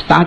7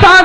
7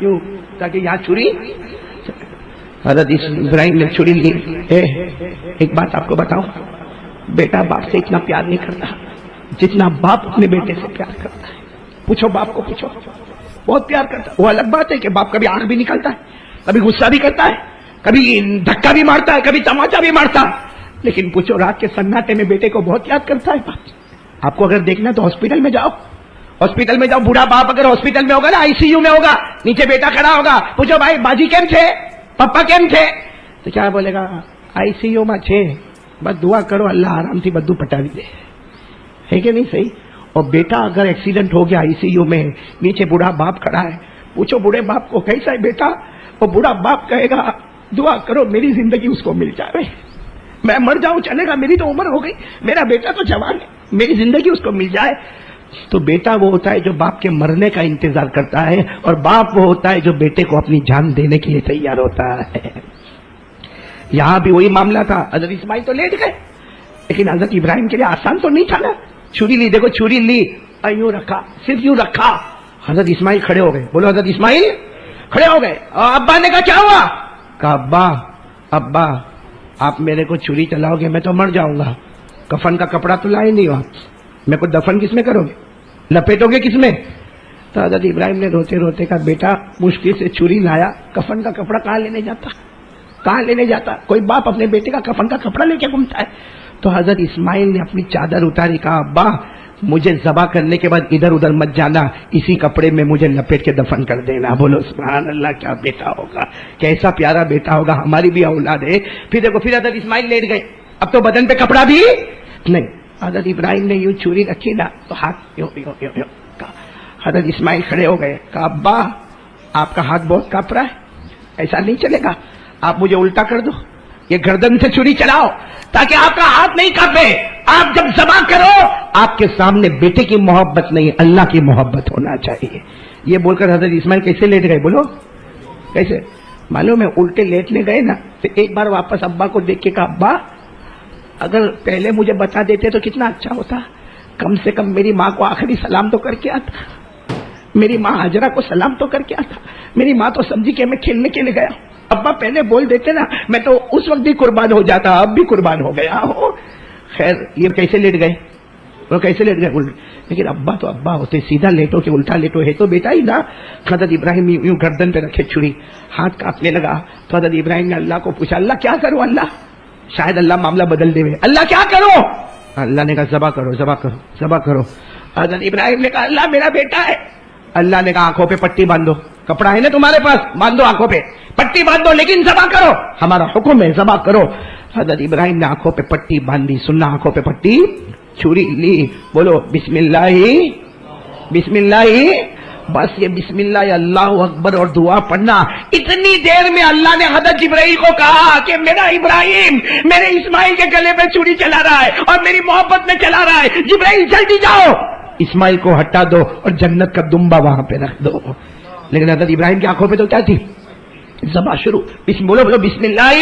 یوں تاکہ یہاں چھری. حضرت ابراہیم نے چھری لی. ایک بات آپ کو بتاؤں, بیٹا باپ سے اتنا پیار نہیں کرتا جتنا باپ اپنے بیٹے سے پیار کرتا ہے. پوچھو باپ کو, پوچھو, بہت پیار کرتا ہے. وہ الگ بات ہے کہ باپ کبھی آنکھ بھی نکالتا ہے, کبھی غصہ بھی کرتا ہے, کبھی دھکا بھی مارتا ہے, کبھی تماچا بھی مارتا ہے, لیکن پوچھو رات کے سناٹے میں بیٹے کو بہت یاد کرتا ہے باپ. آپ کو اگر دیکھنا تو ہاسپٹل میں جاؤ, ہاسپٹل میں جاؤ, بوڑھا باپ اگر ہاسپٹل میں ہوگا نا, آئی سی یو میں ہوگا, نیچے بیٹا کھڑا ہوگا, پوچھو بھائی باجی کیم تھے, پپا کیم تھے, تو کیا بولے گا, آئی سی یو میں چھے, بس دعا کرو اللہ آرام تھی بدو پٹاوی دے. ہے کہ نہیں صحیح؟ اور بیٹا اگر ایکسیڈنٹ ہو گیا آئی سی یو میں, نیچے بوڑھا باپ کھڑا ہے, پوچھو بوڑھے باپ کو کیسا ہے بیٹا, وہ بوڑھا باپ کہے گا دعا کرو میری زندگی اس کو مل جائے, میں مر جاؤں چلے گا, میری تو عمر ہو گئی, میرا بیٹا تو جوان ہے, میری زندگی اس کو مل جائے. تو بیٹا وہ ہوتا ہے جو باپ کے مرنے کا انتظار کرتا ہے, اور باپ وہ ہوتا ہے جو بیٹے کو اپنی جان دینے کے لیے تیار ہوتا ہے. یہاں بھی وہی معاملہ تھا. حضرت اسماعیل تو لیٹ گئے, لیکن حضرت ابراہیم کے لیے آسان تو نہیں تھا نا. چھری لی, دیکھو چھری لی, یوں رکھا, صرف یوں رکھا. حضرت اسماعیل کھڑے ہو گئے. بولو حضرت اسماعیل کھڑے ہو گئے. ابا نے کہا کیا ہوا؟ کہا ابا آپ میرے کو چھری چلاؤ گے میں تو مر جاؤں گا, کفن کا کپڑا تو لائے نہیں ہو, میرے کو دفن کس میں کرو گے, لپیٹو گے کس میں؟ تو حضرت ابراہیم نے روتے روتے کہا بیٹا مشکل سے چھری لایا, کفن کا کپڑا کہاں لینے جاتا, کہاں لینے جاتا؟ کوئی باپ اپنے بیٹے کا کفن کا کپڑا لے کے گھومتا ہے؟ تو حضرت اسماعیل نے اپنی چادر اتاری, کہا ابا مجھے ذبح کرنے کے بعد ادھر ادھر مت جانا, اسی کپڑے میں مجھے لپیٹ کے دفن کر دینا. بولو سبحان اللہ, کیا بیٹا ہوگا, کیسا پیارا بیٹا ہوگا. ہماری بھی اولاد ہے. پھر دیکھو پھر حضرت اسماعیل لیٹ گئے, اب تو بدن پہ کپڑا بھی نہیں. حضرت ابراہیم نے یوں چھری رکھی نا تو ہاتھ یوں یوں یوں یوں. حضرت اسماعیل کھڑے ہو گئے, کہا ابا آپ کا ہاتھ بہت کانپ رہا ہے, ایسا نہیں چلے گا, آپ مجھے الٹا کر دو, یہ گردن سے چھری چلاؤ تاکہ آپ کا ہاتھ نہیں کانپے. آپ جب ذبح کرو آپ کے سامنے بیٹے کی محبت نہیں اللہ کی محبت ہونا چاہیے. یہ بول کر حضرت اسماعیل کیسے لیٹ گئے؟ بولو کیسے؟ معلوم ہے الٹے لیٹنے گئے نا تو ایک بار واپس ابا کو دیکھ کے کہا ابا اگر پہلے مجھے بتا دیتے تو کتنا اچھا ہوتا, کم سے کم میری ماں کو آخری سلام تو کر کے آتا, میری ماں حاجرہ کو سلام تو کر کے آتا, میری ماں تو سمجھی کہ میں کھیلنے کے لیے گیا. ابا پہلے بول دیتے نا, میں تو اس وقت بھی قربان ہو جاتا, اب بھی قربان ہو گیا ہو. خیر یہ کیسے لیٹ گئے, وہ کیسے لیٹ گئے؟ لیکن ابا تو ابا ہوتے, سیدھا لیٹو کہ الٹا لیٹو, ہے تو بیٹا ہی نا. حضرت ابراہیم یوں گردن پہ رکھے چھری, ہاتھ کانپنے لگا. تو حضرت ابراہیم نے اللہ کو پوچھا, اللہ کیا کروں, اللہ شاید اللہ معاملہ بدل دے, اللہ کیا کرو؟ اللہ نے کہا ذبح کرو, ذبح کرو, ذبح کرو. حضرت ابراہیم نے کہا اللہ میرا بیٹا ہے. اللہ نے کہا آنکھوں پہ پٹی باندھو, کپڑا ہے نا تمہارے پاس, باندھو آنکھوں پہ پٹی باندھو, لیکن ذبح کرو, ہمارا حکم ہے ذبح کرو. حضرت ابراہیم نے آنکھوں پہ پٹی باندھی, سننا آنکھوں پہ پٹی, چھری لی, بولو بسم اللہ بسم اللہ. بس یہ بسم اللہ اللہ اکبر اور دعا پڑھنا. اتنی دیر میں اللہ نے حضرت جبرائیل کو کہا کہ میرا ابراہیم میرے اسماعیل کے گلے پہ چھری چلا رہا ہے اور میری محبت میں چلا رہا ہے, جبرائیل جلدی جاؤ اسماعیل کو ہٹا دو اور جنت کا دمبا وہاں پہ رکھ دو. لیکن حضرت ابراہیم کی آنکھوں پہ تو کیا تھی, ذبح شروع. بولو بولو بسم اللہ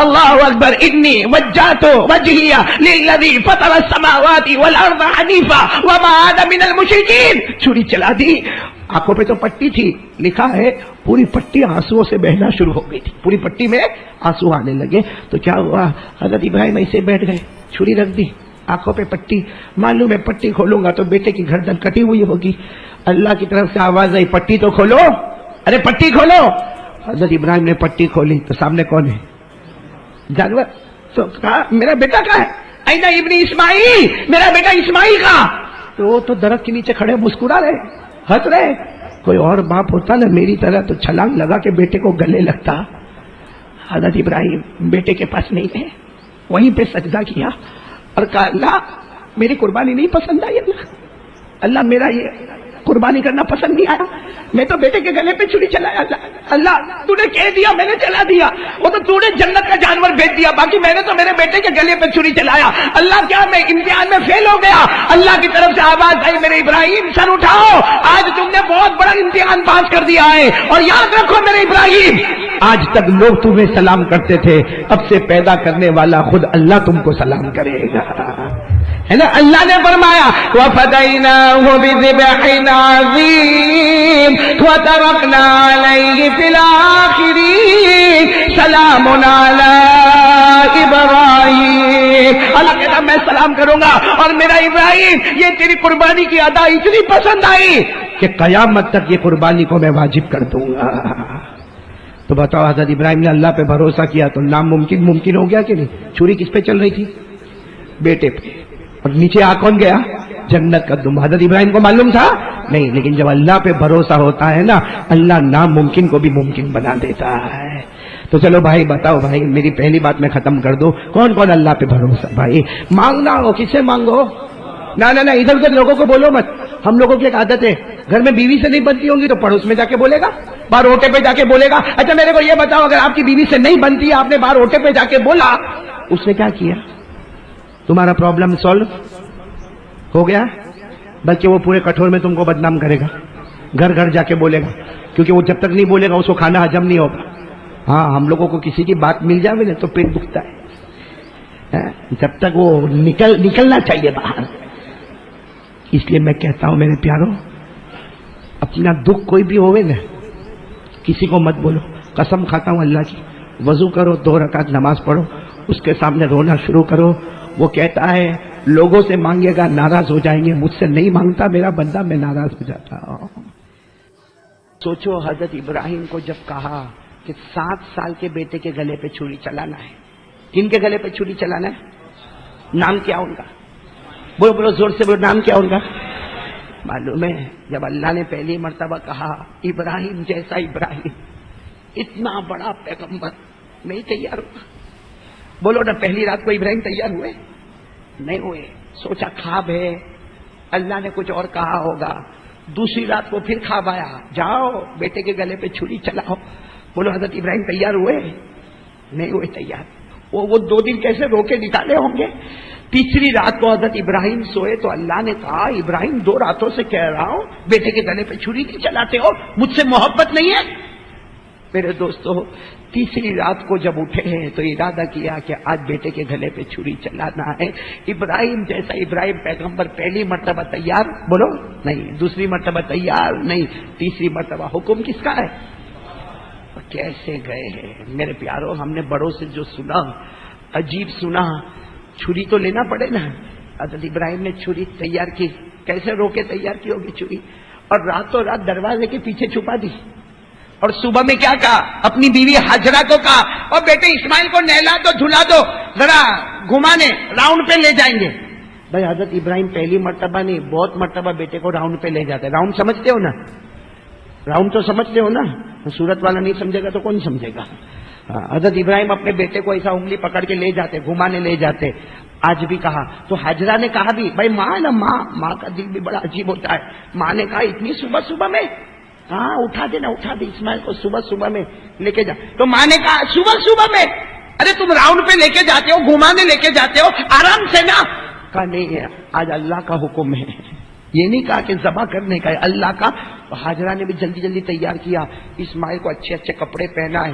اللہ اکبر, انی وجہت وجہی للذی فطر السماوات والارض حنیفا وما انا من المشرکین. چھری چلا دی, آنکھوں پہ تو پٹی تھی, لکھا ہے پوری پٹی آنسوؤں سے بہنا شروع ہو گئی تھی, پوری پٹی میں آنسو آنے لگے. تو کیا ہوا, حضرت ابراہیم ایسے بیٹھ گئے, چھری رکھ دی, آنکھوں پہ پٹی. معلوم ہے پٹی کھولوں گا تو بیٹے کی گردن کٹی ہوئی ہوگی. اللہ کی طرف سے آواز آئی پٹی تو کھولو, ارے پٹی کھولو. حضرت ابراہیم نے پٹی کھولی تو سامنے کون ہے, جانور. تو کہا میرا بیٹا کہاں ہے, این ابن اسماعیل, میرا بیٹا اسماعیل کہاں؟ تو وہ تو درخت کے نیچے کھڑے مسکرا رہے, ہنس رہے. کوئی اور باپ ہوتا نا میری طرح تو چھلانگ لگا کے بیٹے کو گلے لگتا. حضرت ابراہیم بیٹے کے پاس نہیں گئے, وہیں پہ سجدہ کیا اور کہا اللہ میری قربانی نہیں پسند آئی, اللہ میرا یہ قربانی کرنا پسند نہیں آیا, میں تو بیٹے کے گلے پہ چھری چلایا. اللہ تو نے کہہ دیا میں نے چلا دیا, وہ تو نے جنت کا جانور بھیج دیا, باقی میں نے تو میرے بیٹے کے گلے پہ چھری چلایا. اللہ کیا میں امتحان میں فیل ہو گیا؟ اللہ کی طرف سے آواز آئی میرے ابراہیم سر اٹھاؤ, آج تم نے بہت بڑا امتحان پاس کر دیا ہے, اور یاد رکھو میرے ابراہیم آج تک لوگ تمہیں سلام کرتے تھے, اب سے پیدا کرنے والا خود اللہ تم کو سلام کرے گا. ہے نا. اللہ نے فرمایا وَفَدَيْنَاهُ بِذِبْحٍ عَظِيمٍ وَتَرَكْنَا عَلَيْهِ فِي الْآخِرِينَ سَلَامٌ عَلَىٰ إِبْرَاهِيمَ. اللہ کہتا میں سلام کروں گا اور میرا ابراہیم یہ تیری قربانی کی ادا اتنی پسند آئی کہ قیامت تک یہ قربانی کو میں واجب کر دوں گا. تو بتاؤ حضرت ابراہیم نے اللہ پہ بھروسہ کیا تو ناممکن ممکن ہو گیا کہ نہیں. چھری کس پہ چل رہی تھی؟ بیٹے پہ. اور نیچے آ کون گیا؟ جنت کا دم. حضرت ابراہیم کو معلوم تھا نہیں، لیکن جب اللہ پہ بھروسہ ہوتا ہے نا اللہ ناممکن کو بھی ممکن بنا دیتا ہے. تو چلو بھائی بتاؤ بھائی، میری پہلی بات میں ختم کر دو، کون کون اللہ پہ بھروسہ؟ بھائی مانگنا ہو کس سے مانگو؟ نہ ادھر ادھر لوگوں کو بولو مت. ہم لوگوں کی ایک عادت ہے گھر میں بیوی سے نہیں بنتی ہوں گی تو پڑوس میں جا کے بولے گا، باہر اوٹے پہ جا کے بولے گا. اچھا میرے کو یہ بتاؤ اگر آپ کی بیوی سے نہیں بنتی آپ نے باہر اوٹے پہ جا کے بولا، اس نے کیا کیا؟ تمہارا پرابلم سالو ہو گیا؟ بلکہ وہ پورے کٹور میں تم کو بدنام کرے گا، گھر گھر جا کے بولے گا، کیونکہ وہ جب تک نہیں بولے گا اس کو کھانا ہجم نہیں ہوگا. ہاں ہم لوگوں کو کسی کی بات مل جائے نا تو پیٹ دکھتا ہے، جب تک وہ نکلنا چاہیے باہر. اس لیے میں کہتا ہوں میرے پیاروں، اپنا دکھ کوئی بھی ہوئے نا کسی کو مت بولو. قسم کھاتا ہوں اللہ کی، وضو کرو 2 رکعت نماز پڑھو، اس کے سامنے رونا شروع کرو. وہ کہتا ہے لوگوں سے مانگے گا ناراض ہو جائیں گے، مجھ سے نہیں مانگتا میرا بندہ میں ناراض ہو جاتا ہوں. سوچو حضرت ابراہیم کو جب کہا کہ 7 سال کے بیٹے کے گلے پہ چھری چلانا ہے. کن کے گلے پہ چھری چلانا ہے؟ نام کیا ان کا؟ بولو بولو زور سے بولو، نام کیا ان کا؟ معلوم ہے جب اللہ نے پہلی مرتبہ کہا ابراہیم جیسا ابراہیم، اتنا بڑا پیغمبر، میں ہی تیار ہوں. بولو نا پہلی رات کو ابراہیم تیار ہوئے؟ نہیں ہوئے. سوچا خواب ہے، اللہ نے کچھ اور کہا ہوگا. دوسری رات کو پھر خواب آیا، جاؤ بیٹے کے گلے پہ چھری چلاؤ. بولو حضرت ابراہیم تیار ہوئے؟ نہیں ہوئے تیار. وہ 2 دن کیسے رو کے نکالے ہوں گے. تیسری رات کو حضرت ابراہیم سوئے تو اللہ نے کہا ابراہیم 2 راتوں سے کہہ رہا ہوں بیٹے کے گلے پہ چھری نہیں چلاتے ہو، مجھ سے محبت نہیں ہے؟ میرے دوستو تیسری رات کو جب اٹھے ہیں تو ارادہ کیا کہ آج بیٹے کے گلے پہ چھری چلانا ہے. ابراہیم جیسا ابراہیم پیغمبر پہلی مرتبہ تیار؟ بولو نہیں. دوسری مرتبہ تیار؟ نہیں. تیسری مرتبہ حکم کس کا ہے؟ کیسے گئے ہیں میرے پیاروں. ہم نے بڑوں سے جو سنا عجیب سنا. چھری تو لینا پڑے نا. حضرت ابراہیم نے چھری تیار کی. کیسے رو کے تیار کی ہوگی چھری؟ اور راتوں رات دروازے کے پیچھے چھپا دی. اور صبح میں کیا کہا؟ اپنی بیوی حاجرہ کو کہا اور بیٹے اسماعیل کو نہلا دو جھلا دو، ذرا گھمانے راؤنڈ پہ لے جائیں گے. بھائی حضرت ابراہیم پہلی مرتبہ نہیں بہت مرتبہ بیٹے کو راؤنڈ پہ لے جاتے. راؤنڈ سمجھتے ہو نا؟ راؤنڈ تو سمجھتے ہو نا؟ سورت والا نہیں سمجھے گا تو کون سمجھے گا. حضرت ابراہیم اپنے بیٹے کو ایسا انگلی پکڑ کے لے جاتے، گھمانے لے جاتے. آج بھی کہا تو حاجرہ نے کہا بھی، بھائی ماں ہے نا، ماں کا دل بھی بڑا عجیب ہوتا ہے. ماں نے کہا اتنی صبح میں؟ ہاں اٹھا دینا، اٹھا دے اسماعیل کو صبح میں لے کے جا. تو ماں نے کہا صبح میں؟ ارے تم راؤنڈ پہ لے کے جاتے ہو، گھمانے لے کے جاتے ہو، آرام سے نا. کہا نہیں ہے آج اللہ کا حکم ہے. یہ نہیں کہا کہ ذبح کرنے کا ہے، اللہ کا. تو حاجرہ نے بھی جلدی تیار کیا، اسماعیل کو اچھے کپڑے پہنائے.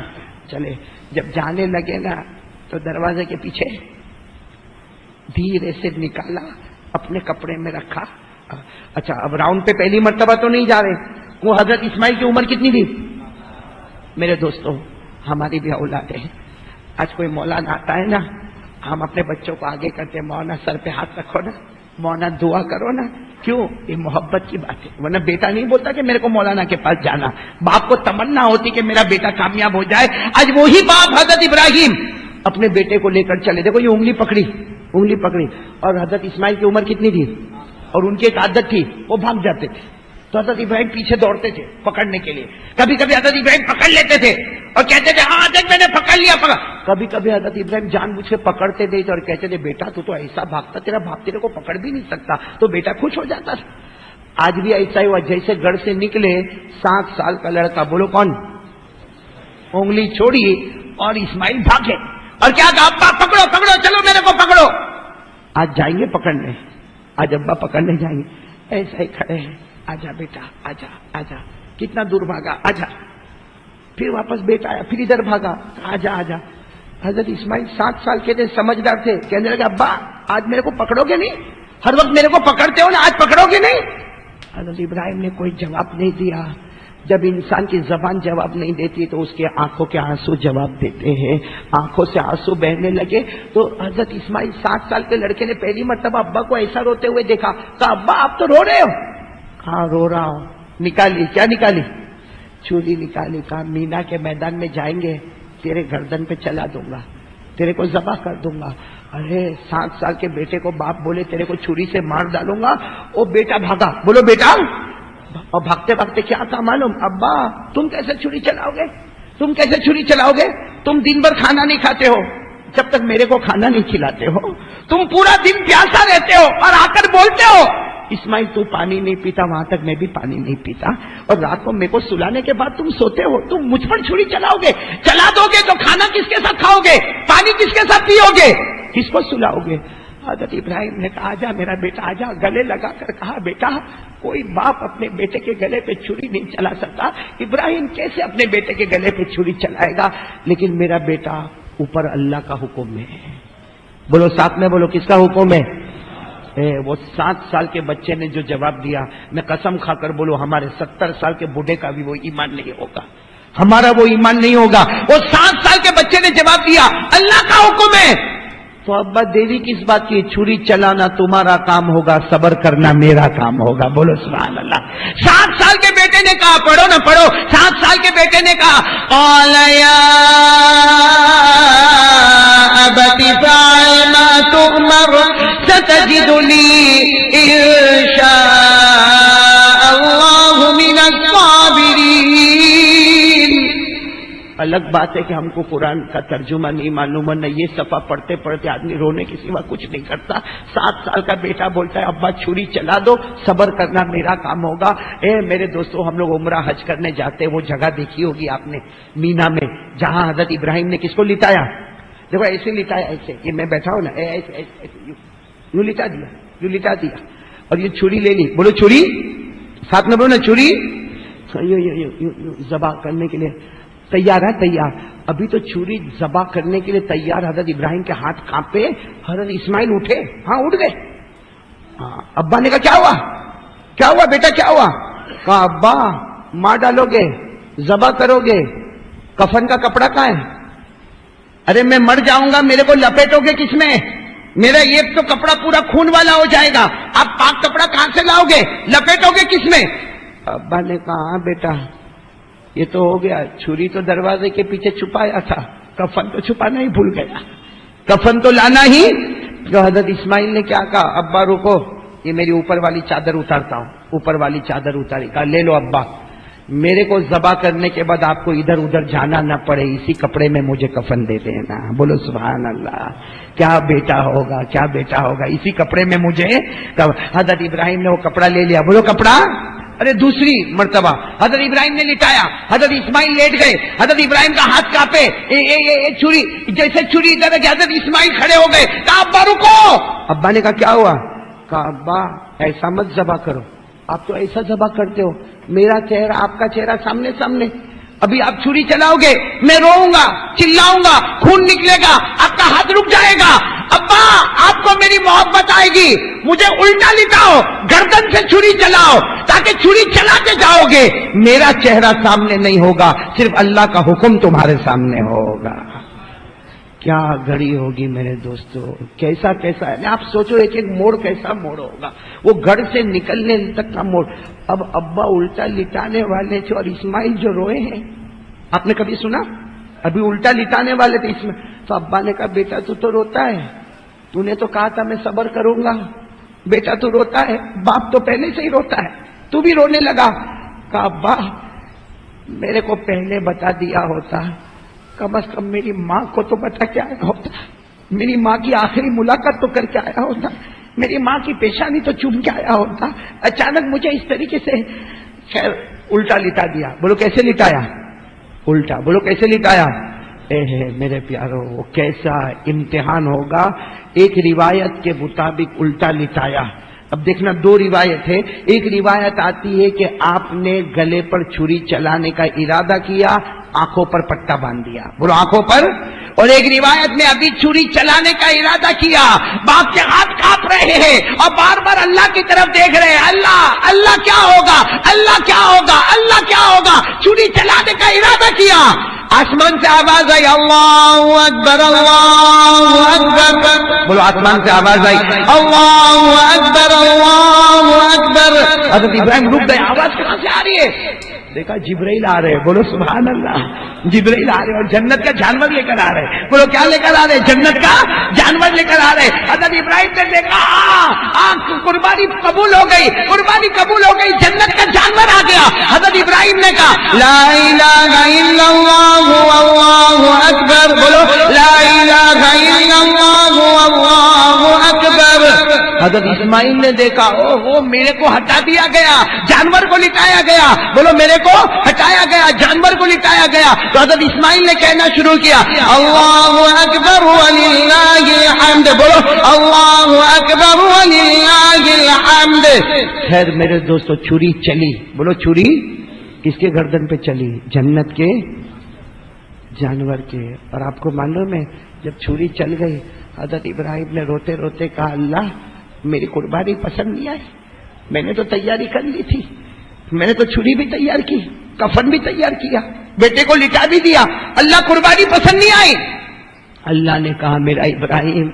چلے جب جانے لگے نا تو دروازے کے پیچھے دھیرے سے نکالا، اپنے کپڑے میں رکھا. اچھا اب راؤنڈ پہ پہلی مرتبہ تو نہیں جا رہے. وہ حضرت اسماعیل کی عمر کتنی تھی؟ میرے دوستو ہماری بھی اولاد ہے. آج کوئی مولانا آتا ہے نا، ہم اپنے بچوں کو آگے کرتے ہیں، مولانا سر پہ ہاتھ رکھو نا، مولانا دعا کرو نا. کیوں؟ یہ محبت کی بات ہے. ورنہ بیٹا نہیں بولتا کہ میرے کو مولانا کے پاس جانا. باپ کو تمنا ہوتی کہ میرا بیٹا کامیاب ہو جائے. آج وہی باپ حضرت ابراہیم اپنے بیٹے کو لے کر چلے. دیکھو یہ انگلی پکڑی. اور حضرت اسماعیل کی عمر کتنی تھی؟ اور ان کی ایک عادت تھی، وہ بھاگ جاتے تھے. تو حضرت ابراہیم پیچھے دوڑتے تھے پکڑنے کے لیے. کبھی حضرت ابراہیم پکڑ لیتے تھے اور کہتے تھے ہاں دیکھ میں نے پکڑ لیا. کبھی حضرت ابراہیم جان بوجھ کے پکڑتے تھے اور کہتے تھے بیٹا تو ایسا بھاگتا، تیرا باپ تیرے کو پکڑ بھی نہیں سکتا. تو بیٹا خوش ہو جاتا تھا. آج بھی ایسا ہی ہوا. جیسے گھر سے نکلے 7 سال کا لڑکا، بولو کون؟ انگلی چھوڑی اور اسماعیل بھاگے اور کیا کہا؟ ابا پکڑو چلو میرے کو پکڑو. آج جائیں گے پکڑنے، آج ابا پکڑنے جائیں گے. ایسا ہی کھڑے ہیں، آجا بیٹا آجا. کتنا دور بھاگا، آجا. پھر واپس بیٹا آیا، پھر ادھر بھاگا، آجا. حضرت اسماعیل 7 سال کے تھے، سمجھدار تھے. کہنے لگا ابا آج میرے کو پکڑو گے نہیں؟ ہر وقت میرے کو پکڑتے ہو نا، آج پکڑو گے نہیں؟ حضرت ابراہیم نے کوئی جواب نہیں دیا. جب انسان کی زبان جواب نہیں دیتی تو اس کے آنکھوں کے آنسو جواب دیتے ہیں. آنکھوں سے آنسو بہنے لگے تو حضرت اسماعیل 7 سال کے لڑکے نے پہلی مرتبہ ابا کو ایسا روتے ہوئے دیکھا. کہا ابا آپ تو رو رہے ہو؟ ہاں رو رہا ہوں. نکالی. کیا نکالی؟ چھری نکالی. کہا مینا کے میدان میں جائیں گے، تیرے گردن پہ چلا دوں گا، تیرے کو ذبح کر دوں گا. ارے 7 سال کے بیٹے کو باپ بولے تیرے کو چھری سے مار ڈالوں گا. وہ بیٹا بھاگا. بولو بیٹا. اور بھاگتے بھاگتے کیا تھا معلوم؟ ابا تم کیسے چھری چلاؤ گے؟ تم کیسے چھری چلاؤ گے؟ تم دن بھر کھانا نہیں کھاتے ہو، جب تک میرے کو کھانا نہیں کھلاتے ہو. تم پورا دن پیاسا رہتے ہو اور آ کر بولتے ہو اسماعیل تو پانی نہیں پیتا، وہاں تک میں بھی پانی نہیں پیتا، اور رات کو میرے کو سلانے کے بعد تم سوتے ہو. تم مجھ پر چھری چلاؤ گے؟ چلا دو گے تو کھانا کس کے ساتھ کھاؤ گے؟ پانی کس کے ساتھ پیو گے؟ کس کو سلاؤ گے؟ حضرت ابراہیم نے کہا آجا میرا بیٹا آجا. گلے لگا کر کہا بیٹا کوئی باپ اپنے بیٹے کے گلے پہ چھری نہیں چلا سکتا. ابراہیم کیسے اپنے بیٹے کے گلے پہ چھری چلائے گا؟ لیکن میرا بیٹا اوپر اللہ کا حکم ہے. بولو ساتھ میں بولو، کس کا حکم ہے؟ وہ 7 سال کے بچے نے جو جواب دیا، میں قسم کھا کر بولو ہمارے 70 سال کے بوڑھے کا بھی وہ ایمان نہیں ہوگا، ہمارا وہ ایمان نہیں ہوگا. وہ 7 سال کے بچے نے جواب دیا اللہ کا حکم ہے. تو ابا دیوی کس بات کی؟ چھری چلانا تمہارا کام ہوگا، صبر کرنا میرا کام ہوگا. بولو سبحان اللہ. 7 سال کے بیٹے نے کہا، پڑھو نا پڑھو. 7 سال کے بیٹے نے کہا قال یا ابت فعل ما تؤمر ستجدنی ان شاء اللہ من الصابرین. الگ بات ہے کہ ہم کو قرآن کا ترجمہ نہیں معلوم ہے، نہ یہ صفحہ پڑھتے پڑھتے آدمی رونے کے سوا کچھ نہیں کرتا. 7 سال کا بیٹا بولتا ہے ابا چھری چلا دو، صبر کرنا میرا کام ہوگا. میرے دوستو ہم لوگ عمرہ حج کرنے جاتے ہیں، وہ جگہ دیکھی ہوگی آپ نے مینا میں، جہاں حضرت ابراہیم نے کس کو لٹایا؟ دیکھو ایسے لٹایا، ایسے یہ میں بیٹھا ہوں نا، ایسے ایسے یوں لٹا دیا، یوں لٹا دیا، اور یہ چھری لے لی. بولو چھری. ساتھ میں بولو نا چھری. ذبح کرنے کے لیے تیار ہے، تیار. ابھی تو چھری ذبح کرنے کے لیے تیار. حضرت ابراہیم کے ہاتھ کانپے. حضرت اسماعیل اٹھے. ہاں اٹھ گئے. ابا نے کہا کیا ہوا؟ کیا ہوا بیٹا کیا ہوا؟ کہا ابا مار ڈالو گے، ذبح کرو گے، کفن کا کپڑا کہاں ہے؟ ارے میں مر جاؤں گا، میرے کو لپیٹو گے کس میں؟ میرا یہ تو کپڑا پورا خون والا ہو جائے گا، آپ پاک کپڑا کہاں سے لاؤ گے؟ لپیٹو گے کس میں؟ ابا نے کہا ہاں بیٹا یہ تو ہو گیا، چھری تو دروازے کے پیچھے چھپایا تھا، کفن تو چھپانا ہی بھول گیا، کفن تو لانا ہی. جو حضرت اسماعیل نے کیا کہا ابا رکو، یہ میری اوپر والی چادر اتارتا ہوں. اوپر والی چادر اتاری. کہا لے لو ابا، میرے کو ذبح کرنے کے بعد آپ کو ادھر ادھر جانا نہ پڑے، اسی کپڑے میں مجھے کفن دے دینا. بولو سبحان اللہ. کیا بیٹا ہوگا، کیا بیٹا ہوگا، اسی کپڑے میں مجھے. حضرت ابراہیم نے وہ کپڑا لے لیا. بولو کپڑا. ارے دوسری مرتبہ حضرت ابراہیم نے لٹایا، حضرت اسماعیل لیٹ گئے، حضرت ابراہیم کا ہاتھ کانپے. چھری جیسے چھری ادھر گئی، حضرت اسماعیل کھڑے ہو گئے. کہا ابا رکو. ابا نے کہا کیا ہوا؟ کہا ابا ایسا مت ذبح کرو، آپ تو ایسا ذبح کرتے ہو، میرا چہرہ آپ کا چہرہ سامنے سامنے. ابھی آپ چھری چلاؤ گے، میں روؤں گا، چلاؤں گا، خون نکلے گا، آپ کا ہاتھ رک جائے گا. ابا آپ کو میری محبت آئے گی، مجھے الٹا لٹاؤ، گردن سے چھری چلاؤ تاکہ چھری چلاتے جاؤ گے، میرا چہرہ سامنے نہیں ہوگا، صرف اللہ کا حکم تمہارے سامنے ہوگا. کیا گھڑی ہوگی میرے دوستو، کیسا کیسا ہے. آپ سوچو ایک ایک موڑ کیسا موڑ ہوگا، وہ گھر سے نکلنے تک کا موڑ. اب ابا الٹا لٹانے والے تھے اور اسماعیل جو روئے ہیں، آپ نے کبھی سنا؟ ابھی الٹا لٹانے والے تھے اس میں. تو ابا نے کہا بیٹا تو روتا ہے، تو نے تو کہا تھا میں صبر کروں گا، بیٹا تو روتا ہے، باپ تو پہلے سے ہی روتا ہے، تو بھی رونے لگا. کہا ابا میرے کو پہلے بتا دیا ہوتا، کم از کم میری ماں کو تو بتا کے آیا ہوتا، میری ماں کی آخری ملاقات تو کر کے آیا ہوتا، میری ماں کی پیشانی تو چوم کے آیا ہوتا. اچانک مجھے اس طریقے سے خیر الٹا لٹا دیا. بولو کیسے لٹایا؟ الٹا. بولو کیسے لٹایا؟ میرے پیارو وہ کیسا امتحان ہوگا. ایک روایت کے مطابق الٹا لٹایا، اب دیکھنا دو روایت ہے. ایک روایت آتی ہے کہ آپ نے گلے پر چھری چلانے کا ارادہ کیا, آنکھوں پر پٹا باندھ دیا, بولو آنکھوں پر. اور ایک روایت میں ابھی چھری چلانے کا ارادہ کیا, باپ کے ہاتھ کانپ رہے ہیں اور بار بار اللہ کی طرف دیکھ رہے ہیں, اللہ اللہ کیا ہوگا, اللہ کیا ہوگا, اللہ کیا ہوگا. چھری چلانے کا ارادہ کیا, آسمان سے آواز آئی, اللہ اکبر اللہ اکبر. بولو آسمان سے آواز آئی, اللہ اکبر اللہ اکبر. حضرت ابراہیم رک گئے, آواز کہاں سے آ رہی ہے؟ دیکھا جبرائیل آ رہے, بولو سبحان اللہ. جبرائیل آ رہے اور جنت کا جانور لے کر آ رہے. بولو کیا لے کر آ رہے؟ جنت کا جانور لے کر آ رہے. حضرت ابراہیم نے دیکھا قربانی قبول ہو گئی, قربانی قبول ہو گئی, جنت کا جانور آ گیا. حضرت ابراہیم نے کہا لا الہ الا اللہ اللہ اکبر. بولو لا الہ الا اللہ اللہ اکبر. حضرت اسماعیل نے دیکھا او میرے کو ہٹا دیا گیا, جانور کو لٹایا گیا. بولو میرے کو ہٹایا گیا, جانور کو لٹایا گیا. تو حضرت اسماعیل نے کہنا شروع کیا اللہ اکبر وللہ الحمد. بولو اللہ اکبر وللہ الحمد. خیر میرے دوستو, چھری چلی. بولو چھری کس کے گردن پہ چلی؟ جنت کے جانور کے. اور آپ کو معلوم ہے جب چھری چل گئی, حضرت ابراہیم نے روتے روتے کہا اللہ میری قربانی پسند نہیں آئی, میں نے تو تیاری کر لی تھی, میں نے تو چھری بھی تیار کی, کفن بھی تیار کیا, بیٹے کو لٹا بھی دیا, اللہ قربانی پسند نہیں آئی. اللہ نے کہا میرا ابراہیم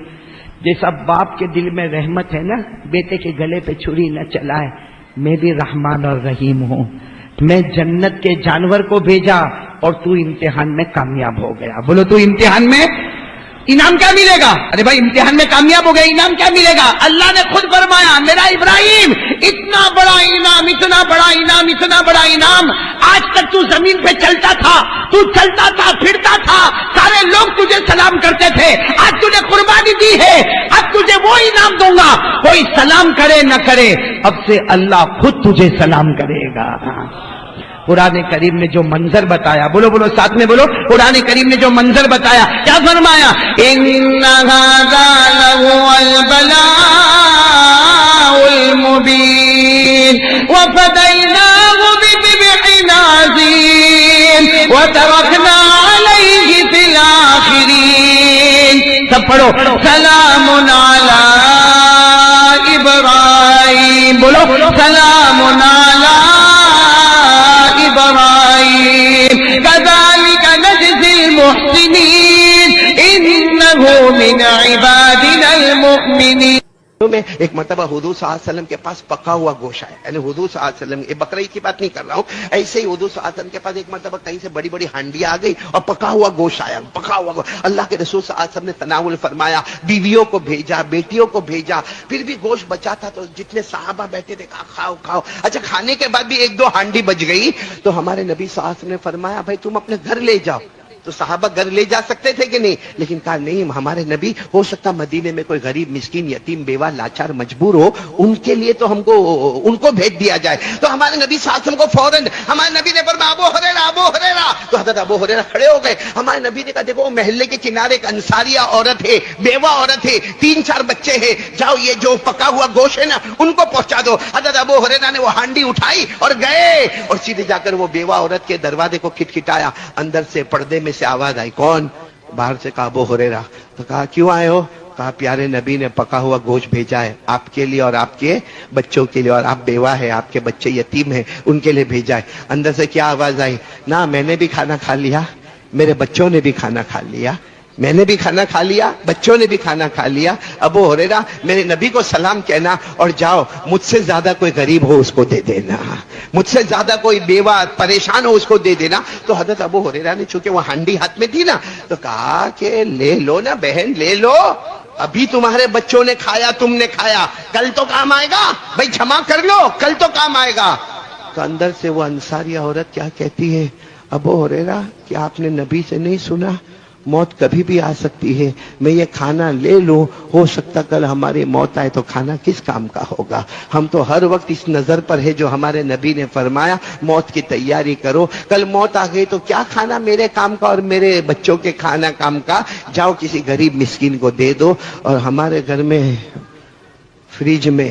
جیسا باپ کے دل میں رحمت ہے نا, بیٹے کے گلے پہ چھری نہ چلائے, میں بھی رحمان اور رحیم ہوں. میں جنت کے جانور کو بھیجا اور تو امتحان میں کامیاب ہو گیا. بولو تو امتحان میں انعام کیا ملے گا؟ ارے بھائی امتحان میں کامیاب ہو گئے, انعام کیا ملے گا؟ اللہ نے خود فرمایا میرا ابراہیم اتنا بڑا انعام, اتنا بڑا انعام, اتنا بڑا انعام. آج تک تو زمین پہ چلتا تھا, تو چلتا تھا, پھرتا تھا, سارے لوگ تجھے سلام کرتے تھے, آج تجھے قربانی دی ہے, اب تجھے وہ انعام دوں گا. کوئی سلام کرے نہ کرے, اب سے اللہ خود تجھے سلام کرے گا. قرآن کریم نے جو منظر بتایا, بولو بولو ساتھ میں بولو, قرآن کریم نے جو منظر بتایا کیا فرمایا؟ ان ھذا لہو البلاء المبین وفدیناہ بذبح عظیم وترکنا علیہ فی الاخرین. سب پڑھو سلام علی ابراہیم. بولو سلام علی ابراہیم کذالک نجزی المحسنین انہ من عبادنا المؤمنین. میں ایک مرتبہ حضور صلی اللہ علیہ وسلم کے پاس پکا ہوا گوشت آیا, یعنی حضور صلی اللہ علیہ وسلم, یہ بقرعید کی بات نہیں کر رہا ہوں, ایسے ہی حضور صلی اللہ علیہ وسلم کے پاس ایک مرتبہ کہیں سے بڑی بڑی ہانڈیاں آ گئی اور پکا ہوا گوشت آیا, پکا ہوا گوشت. اللہ کے رسول صلی اللہ علیہ وسلم نے تناول فرمایا, بیویوں کو بھیجا, بیٹیوں کو بھیجا, پھر بھی گوشت بچا تھا تو جتنے صحابہ بیٹھے تھے کہا کھاؤ کھاؤ. اچھا کھانے کے بعد بھی ایک دو ہانڈی بچ گئی تو ہمارے نبی صلی اللہ علیہ وسلم نے فرمایا بھائی تم اپنے گھر لے جاؤ. تو صحابہ گھر لے جا سکتے تھے کہ نہیں, لیکن کہا نہیں, ہمارے نبی ہو سکتا مدینے میں کوئی غریب مسکین یتیم بیوہ لاچار مجبور ہو, ان کے لیے تو ہم کو ان کو بھیج دیا جائے. تو ہمارے نبی صلی اللہ علیہ وسلم کو فوراً ہمارے نبی نے فرمایا ابو ہریرہ ابو ہریرہ. تو حضرت ابو ہریرہ کھڑے ہو گئے. ہمارے نبی نے کہا دیکھو وہ محلے کے کنارے ایک انصاریہ عورت ہے, بیوہ عورت ہے, 3-4 بچے ہیں, جاؤ یہ جو پکا ہوا گوشت ہے نا ان کو پہنچا دو. حضرت ابو ہریرہ نے وہ ہانڈی اٹھائی اور گئے اور سیدھے جا کر وہ بیوہ عورت کے دروازے کو کھٹکھٹایا. اندر سے پردے میں سے آواز آئی, کون؟ باہر سے کہا ابو ہریرہ. تو کہا کیوں آئے ہو؟ کہا پیارے نبی نے پکا ہوا گوشت بھیجا ہے آپ کے لیے اور آپ کے بچوں کے لیے, اور آپ بیوہ ہے, آپ کے بچے یتیم ہیں, ان کے لیے بھیجا ہے. اندر سے کیا آواز آئی؟ نہ میں نے بھی کھانا کھا لیا, میرے بچوں نے بھی کھانا کھا لیا, میں نے بھی کھانا کھا لیا, بچوں نے بھی کھانا کھا لیا. ابو ہریرہ میرے نبی کو سلام کہنا اور جاؤ, مجھ سے زیادہ کوئی غریب ہو اس کو دے دینا, مجھ سے زیادہ کوئی بیوہ پریشان ہو اس کو دے دینا. تو حضرت ابو ہریرہ نے چونکہ وہ ہانڈی ہاتھ میں تھی نا تو کہا کہ لے لو نا بہن, لے لو, ابھی تمہارے بچوں نے کھایا, تم نے کھایا, کل تو کام آئے گا, بھائی جمع کر لو, کل تو کام آئے گا. تو اندر سے وہ انصاری عورت کیا کہتی ہے, ابو ہریرہ کیا آپ نے نبی سے نہیں سنا موت کبھی بھی آ سکتی ہے, میں یہ کھانا لے لوں, ہو سکتا کل ہماری موت آئے تو کھانا کس کام کا ہوگا. ہم تو ہر وقت اس نظر پر ہے جو ہمارے نبی نے فرمایا موت کی تیاری کرو, کل موت آ گئی تو کیا کھانا میرے کام کا اور میرے بچوں کے کھانا کام کا, جاؤ کسی غریب مسکین کو دے دو. اور ہمارے گھر میں فریج میں